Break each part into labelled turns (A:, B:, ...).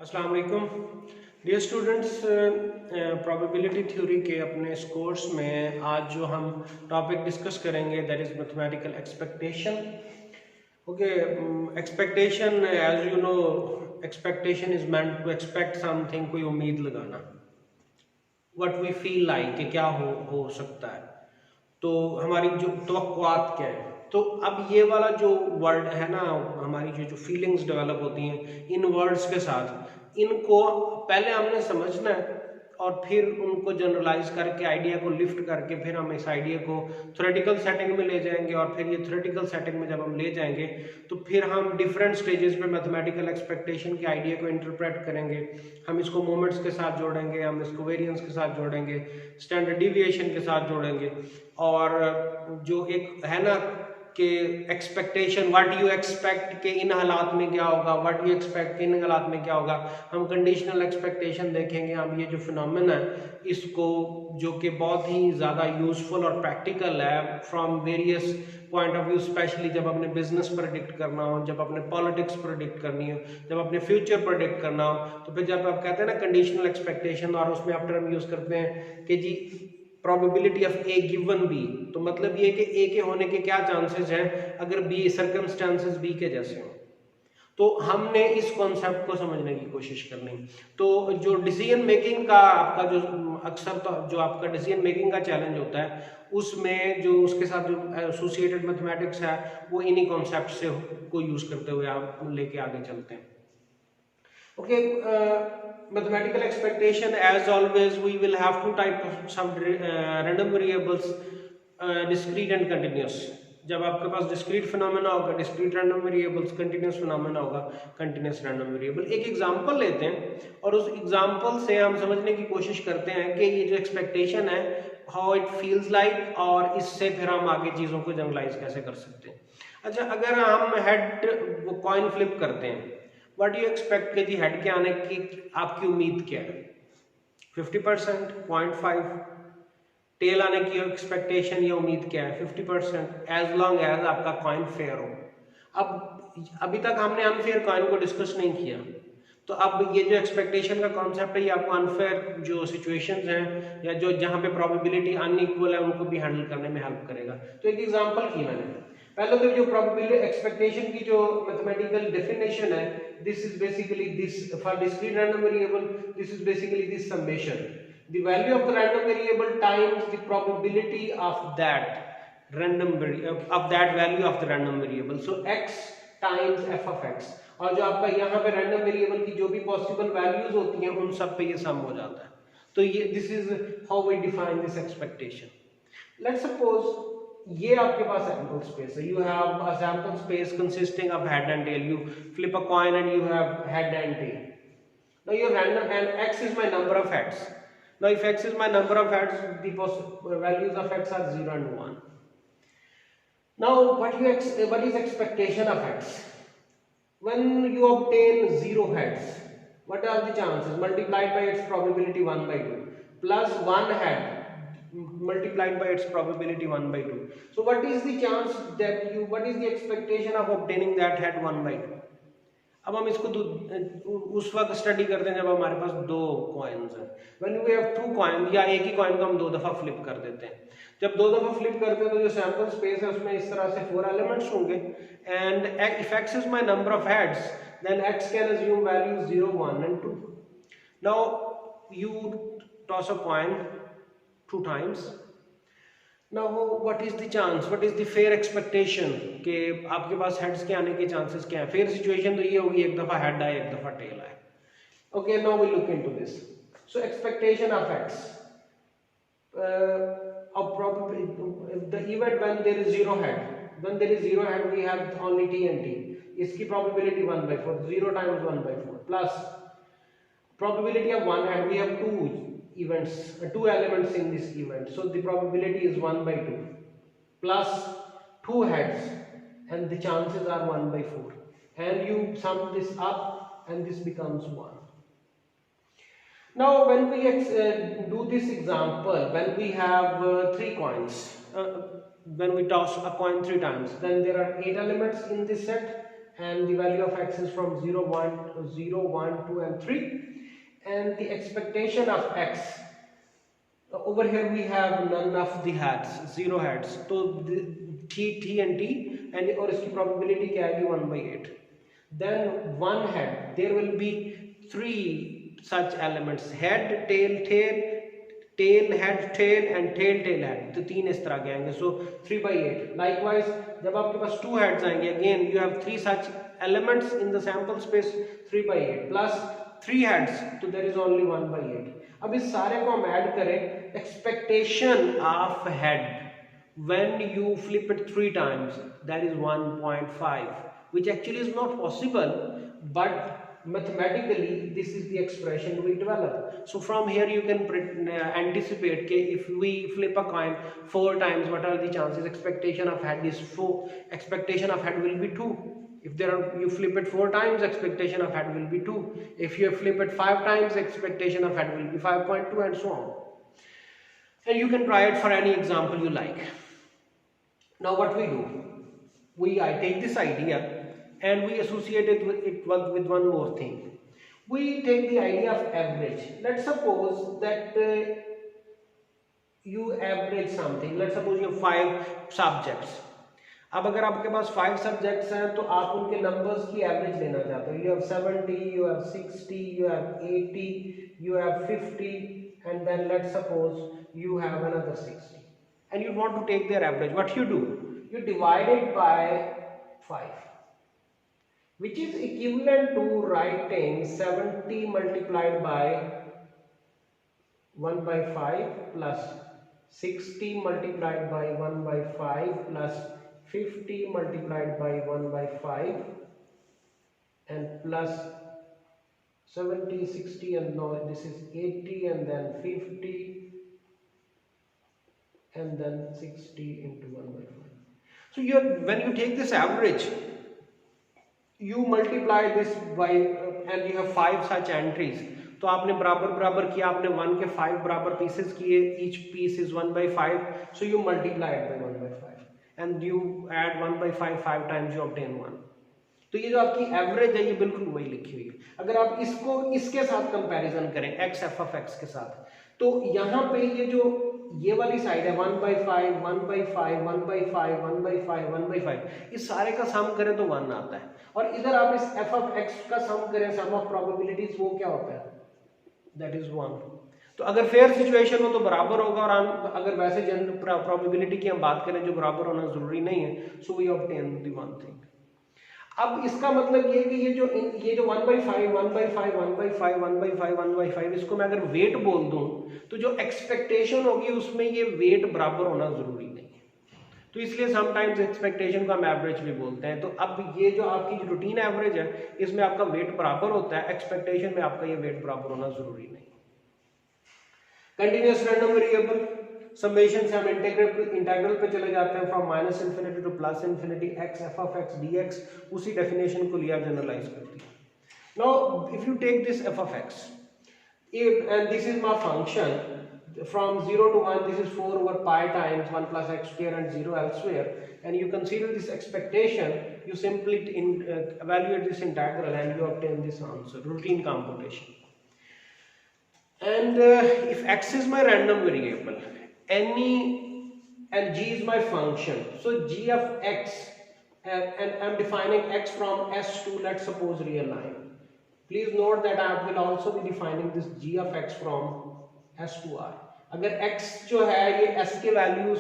A: अस्सलाम वालेकुम dear students. Probability theory के अपने इस कोर्स में आज जो हम टॉपिक डिस्कस करेंगे that is mathematical expectation. Okay, expectation as you know, expectation is meant to expect something, कोई उम्मीद लगाना, व्हाट वी फील लाइक कि क्या हो सकता है, तो हमारी जो तवक्कुआत क्या है। तो अब ये वाला जो वर्ड है ना, हमारी जो जो फीलिंग्स डेवलप होती हैं इन वर्ड्स के साथ, इनको पहले हमने समझना है और फिर उनको जनरलाइज करके आइडिया को लिफ्ट करके फिर हम इस आइडिया को थ्योरेटिकल सेटिंग में ले जाएंगे। और फिर ये थ्योरेटिकल सेटिंग में जब हम ले जाएंगे तो फिर हम डिफरेंट स्टेजेस पे मैथमेटिकल एक्सपेक्टेशन के आइडिया को इंटरप्रेट करेंगे। हम इसको मोमेंट्स के साथ जोड़ेंगे, हम इसको वेरिएंस के साथ जोड़ेंगे, स्टैंडर्ड डिविएशन के साथ जोड़ेंगे। और जो एक है ना कि एक्सपेक्टेशन, व्हाट यू एक्सपेक्ट के इन हालात में क्या होगा, व्हाट यू एक्सपेक्ट के इन हालात में क्या होगा, हम कंडीशनल एक्सपेक्टेशन देखेंगे। हम ये जो फिनोमेना है इसको, जो कि बहुत ही ज़्यादा यूजफुल और प्रैक्टिकल है from various point of view, specially जब अपने बिजनेस प्रेडिक्ट करना हो, जब अपने पॉलिटिक्स प्रेडिक्ट करनी हो, जब अपने फ्यूचर प्रेडिक्ट करना हो, तो फिर जब आप कहते हैं ना कंडीशनल एक्सपेक्टेशन और उसमें आप टर्म यूज करते हैं कि जी probability of A given B, तो मतलब ये कि ए के होने के क्या चांसेस हैं अगर बी सर्कमस्टेंसेस बी के जैसे हों। तो हमने इस कॉन्सेप्ट को समझने की कोशिश करनी। तो जो डिसीजन मेकिंग का आपका जो अक्सर तो जो आपका डिसीजन मेकिंग का चैलेंज होता है, उसमें जो उसके साथ जो एसोसिएटेड मैथमेटिक्स है वो इन्हीं कॉन्सेप्ट से को यूज करते हुए आप लेके आगे चलते हैं। Okay, mathematical expectation, as always we will have two type of some random variables, discrete and continuous. जब आपके पास डिस्क्रीट फिनोमेना होगा discrete random variables, continuous phenomena होगा कंटिन्यूस रैंडम वेरिएबल। एक एग्जांपल लेते हैं और उस एग्जांपल से हम समझने की कोशिश करते हैं कि ये जो एक्सपेक्टेशन है हाउ इट फील्स लाइक, और इससे फिर हम आगे चीज़ों को जनरलाइज कैसे कर सकते हैं। अच्छा, अगर हम हेड कॉइन फ्लिप करते हैं, व्हाट यू एक्सपेक्ट के जी हेड के आने की आपकी उम्मीद क्या है, 50%, 0.5। टेल आने की एक्सपेक्टेशन या उम्मीद क्या है, 50%, एज लॉन्ग एज आपका कॉइन फेयर हो। अब अभी तक हमने अनफेयर कॉइन को डिस्कस नहीं किया, तो अब ये जो एक्सपेक्टेशन का कॉन्सेप्ट है ये आपको अनफेयर जो सिचुएशंस हैं या जो जहां पे प्रोबेबिलिटी अनइक्वल है उनको भी हैंडल करने में हेल्प करेगा। तो एक एग्जांपल की मैंने पहले तो जो प्रोबेबिलिटी एक्सपेक्टेशन की जो मैथमेटिकल डेफिनेशन है, this is basically this for discrete random variable, this is basically this summation, the value of the random variable times the probability of that value of the random variable, so x times f of x। और जो आपका यहाँ पे random variable की जो भी possible values होती हैं उन सब पे ये सम हो जाता है। तो ये this is how we define this expectation. Let's suppose ये आपके पास सैंपल स्पेस है, you have a sample space consisting of head and tail, you flip a coin and you have head and tail. Now your random and x is my number of heads. Now if x is my number of heads, the values of x are 0 and 1. Now what is expectation of x? When you obtain 0 heads, what are the chances multiplied by its probability 1 by 2 plus 1 head multiplied by its probability 1 by 2. So what is the chance that what is the expectation of obtaining that head 1 by 2? अब हम इसको उस वक्त study करते हैं जब हमारे पास दो कॉइन्स हैं। When we have two coin, या एक ही कॉइन को हम दो दफा फ्लिप कर देते हैं। जब दो दफा फ्लिप करते हैं तो जो सैंपल स्पेस है उसमें इस तरह से 4 एलिमेंट्स होंगे, and if x is my number of heads then x can assume values 0, 1 and 2। Now you toss a coin 2 times। Now what is the chance, what is the fair expectation कि आपके पास heads के आने के chances क्या है। Fair situation तो ये होगी एक दफा हेड आए एक दफा टेल आए। Okay, now we look into this. So expectation of x of probably the event when there is 0 head, when there is 0 head we have only t and t, इसकी probability 1 by 4, 0 times 1 by 4 plus probability of 1 head, we have two elements in this event, so the probability is 1 by 2 plus 2 heads and the chances are 1 by 4, and you sum this up and this becomes 1. Now when we do this example, when we have 3 coins, when we toss a coin 3 times, then there are 8 elements in this set and the value of x is from 0, 1, 0, 1, 2 and 3, and the expectation of x, over here we have none of the heads, 0 heads, तो t and t and और इसकी probability क्या आएगी 1/8. Then one head, there will be 3 such elements, head, tail, tail, head, tail and tail, head. तो 3 इस तरह के आएंगे, so 3/8. Likewise जब आपके पास 2 heads आएंगे, again you have 3 such elements in the sample space, 3/8 plus 3 heads, तो there is only 1/8. अब इस सारे को हम ऐड करें, expectation of head when you flip it 3 times, that is 1.5, which actually is not possible, but mathematically this is the expression we develop. So from here you can anticipate कि if we flip a coin 4 times, what are the chances? Expectation of head is 4, expectation of head will be 2. If you flip it 4 times, expectation of head will be 2. If you flip it 5 times, expectation of head will be 5.2 and so on. And you can try it for any example you like. Now what we do, I take this idea and we associate it with one more thing. We take the idea of average. Let's suppose that you average something. Let's suppose you have 5 subjects. अब अगर आपके पास 5 subjects हैं तो आप उनके numbers की average लेना चाहते हो. You have 70, you have 60, you have 80, you have 50, and then let's suppose you have another 60, and you want to take their average. What you do? You divide it by 5, which is equivalent to writing 70 multiplied by 1/5 plus 60 multiplied by 1/5 plus 50 multiplied by 1/5 and plus 70, 60 and now this is 80 and then 50 and then 60 into 1/5. So when you take this average, you multiply this by and you have 5 such entries. तो आपने बराबर किया, आपने 1 के 5 बराबर pieces किए, each piece is 1/5, so you multiply it by 1/5 and you add 1/5 5 times, you obtain 1. तो ये जो आपकी एवरेज है ये बिल्कुल वही लिखी हुई है. अगर आप इसको इसके साथ कंपैरिजन करें x f of x के साथ, तो यहाँ पे ये वाली साइड है 1/5 1/5 1/5 1/5 1/5, इस सारे का सम करें तो 1 आता है. और इधर आप इस f of x का सम करें, सम ऑफ प्रोबेबिलिटीज, वो क्या होता है? That is 1. तो अगर फेयर सिचुएशन हो तो बराबर होगा, और अगर वैसे जनरल प्रोबेबिलिटी की हम बात करें जो बराबर होना जरूरी नहीं है, so we obtain the one thing. अब इसका मतलब ये कि ये जो 1/5 1/5 1/5 1/5 1/5 इसको मैं अगर वेट बोल दूं तो जो एक्सपेक्टेशन होगी उसमें ये वेट बराबर होना जरूरी नहीं है. तो इसलिए समटाइम्स एक्सपेक्टेशन को हम एवरेज भी बोलते हैं. तो अब ये जो आपकी जो रूटीन एवरेज है इसमें आपका वेट बराबर होता है, एक्सपेक्टेशन में आपका ये वेट बराबर होना जरूरी नहीं. कंटिन्यूअस रैंडम वेरिएबल समेशन से हम इंटीग्रल पे चले जाते हैं, from -∞ to +∞ x f of x dx, उसी डेफिनेशन को लिया जनरलाइज करती है. Now if you take this f of x and this is my function from 0 to 1, this is 4 over pi times 1 plus x square and 0 elsewhere, and you consider this expectation, you simply evaluate this integral and you obtain this answer, routine computation. And if x is my random variable, and g is my function, so g of x, and I'm defining x from s to, let's suppose, real line. Please note that I will also be defining this g of x from s to r. अगर x जो है ये s के values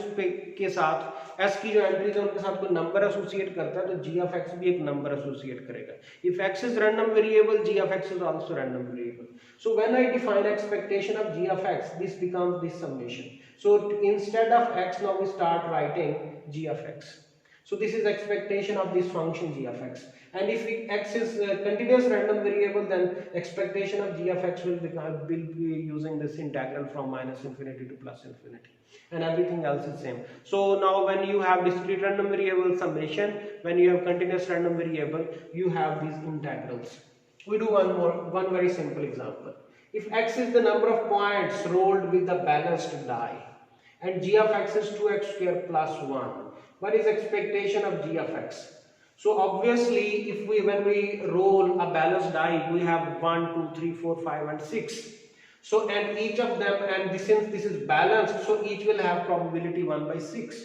A: के साथ, s की जो entries है उनके साथ कोई नंबर एसोसिएट करता है तो g of x भी एक नंबर एसोसिएट करेगा. If x is random variable, g of x is also random variable. So when I define expectation of g of x, this becomes this summation. So instead of x, now we start writing g of x. So this is expectation of this function g of x. And if x is a continuous random variable, then expectation of g of x will be using this integral from -∞ to +∞, and everything else is same. So now when you have discrete random variable summation, when you have continuous random variable, you have these integrals. We do one very simple example. If x is the number of points rolled with the balanced die, and g of x is 2x square plus 1, what is expectation of g of x? So obviously if when we roll a balanced die, we have 1 2 3 4 5 and 6. So and each of them, and since this is balanced, so each will have probability 1 by 6.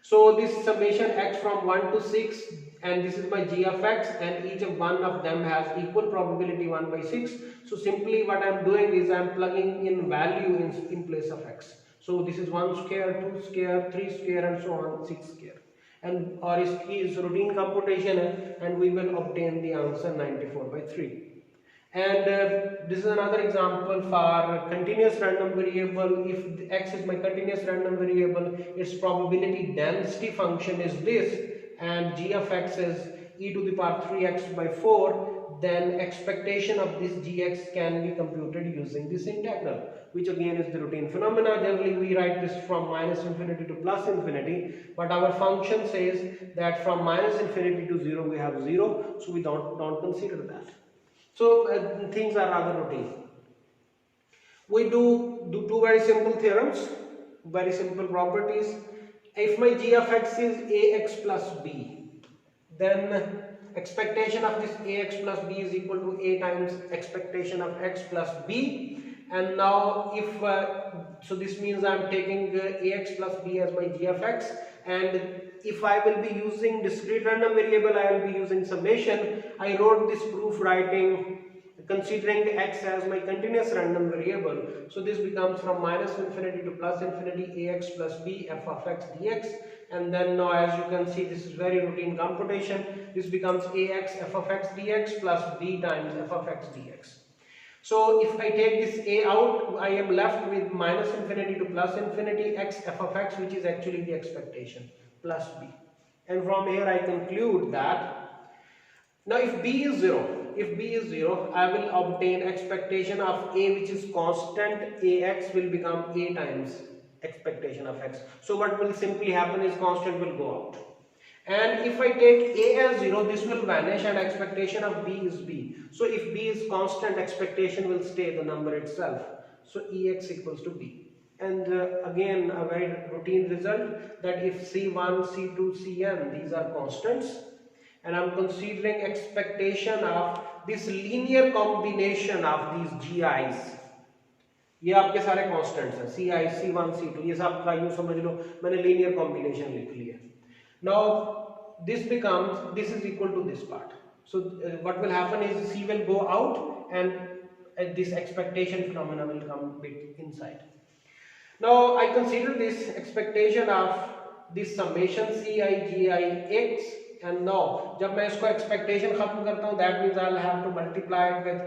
A: So this summation x from 1 to 6, and this is my g of x, and each of one of them has equal probability 1 by 6. So simply what I am doing is I am plugging in value in place of x. So this is 1 square, 2 square, 3 square and so on, 6 square. And or is routine computation, and we will obtain the answer 94 by 3. And this is another example for continuous random variable. If x is my continuous random variable, its probability density function is this, and g of x is e to the power 3x by 4, then expectation of this gx can be computed using this integral, which again is the routine phenomena. Generally we write this from minus infinity to plus infinity, but our function says that from minus infinity to 0 we have 0, so we don't consider that. So things are rather routine. We do two very simple theorems, very simple properties. If my g of x is ax plus b, then expectation of this ax plus b is equal to a times expectation of x plus b. And now if so this means I am taking ax plus b as my g of x, and if I will be using discrete random variable, I will be using summation. I wrote this proof writing considering x as my continuous random variable. So this becomes from minus infinity to plus infinity ax plus b f of x dx. And then now as you can see, this is very routine computation. This becomes ax f of x dx plus b times f of x dx. So if I take this a out, I am left with minus infinity to plus infinity x f of x, which is actually the expectation, plus b. And from here I conclude that now if b is 0, I will obtain expectation of a, which is constant ax, will become a times expectation of x. So what will simply happen is constant will go out. And if I take a as 0, this will vanish and expectation of b is b. So if b is constant, expectation will stay the number itself. So ex equals to b. And again a very routine result, that if c1, c2, cn, these are constants, and I'm considering expectation of this linear combination of these gi's, ये आपके सारे constants हैं, ci, c1, c2, ये सब का यूं समझ लो मैंने लीनियर कॉम्बिनेशन लिख लिया. Now this becomes, this is equal to this part. So what will happen is c will go out, and this expectation phenomena will come bit inside. Now I consider this expectation of this summation ci gi x, and now जब मैं इसको expectation खत्म करता हूँ, that means I'll have to multiply it with,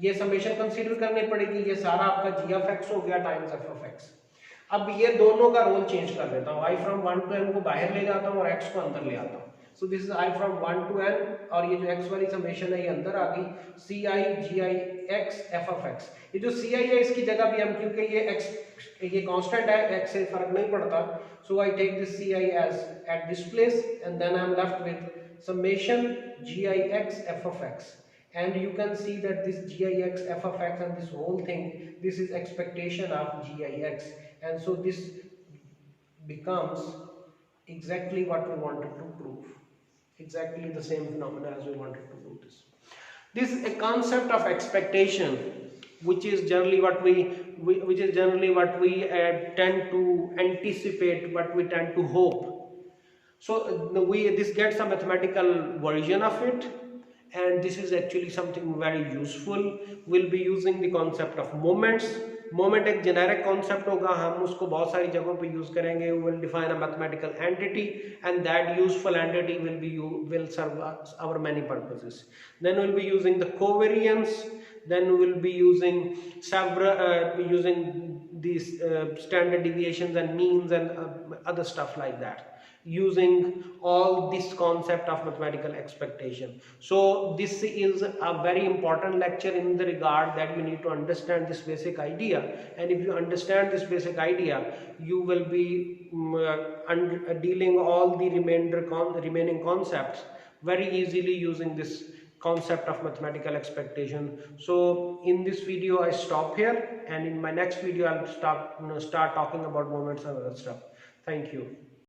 A: ये summation consider करनी पड़ेगी, ये सारा आपका g of x हो गया times f of x. अब ये दोनों का रोल चेंज कर देता हूँ, i from 1 to n को बाहर ले जाता हूँ और x को अंदर ले आता हूँ. So this is i from 1 to n, और ये जो x वाली summation है ये अंदर आ गई, ci gi x f of x. ये जो ci है इसकी जगह भी हम, क्योंकि ये x ये कांस्टेंट है, x से फर्क नहीं पड़ता, so I take this ci as at this place, and then I am left with summation gix f of x. And you can see that this gix f of x and this whole thing, this is expectation of gix, and so this becomes exactly what we wanted to prove, exactly the same phenomena as we wanted to prove this. This is a concept of expectation, which is generally what we tend to anticipate, what we tend to hope. So this gets a mathematical version of it, and this is actually something very useful. We'll be using the concept of moments. Moment एक generic concept होगा, हम उसको बहुत सारी जगहों पे use करेंगे. We will define a mathematical entity, and that useful entity will serve our many purposes. Then we'll be using the covariance. Then we will be using using these standard deviations and means and other stuff like that, using all this concept of mathematical expectation. So this is a very important lecture in the regard that you need to understand this basic idea, and if you understand this basic idea, you will be dealing all the remaining concepts very easily using this concept of mathematical expectation. So in this video I stop here, and in my next video I'll start talking about moments and other stuff. Thank you.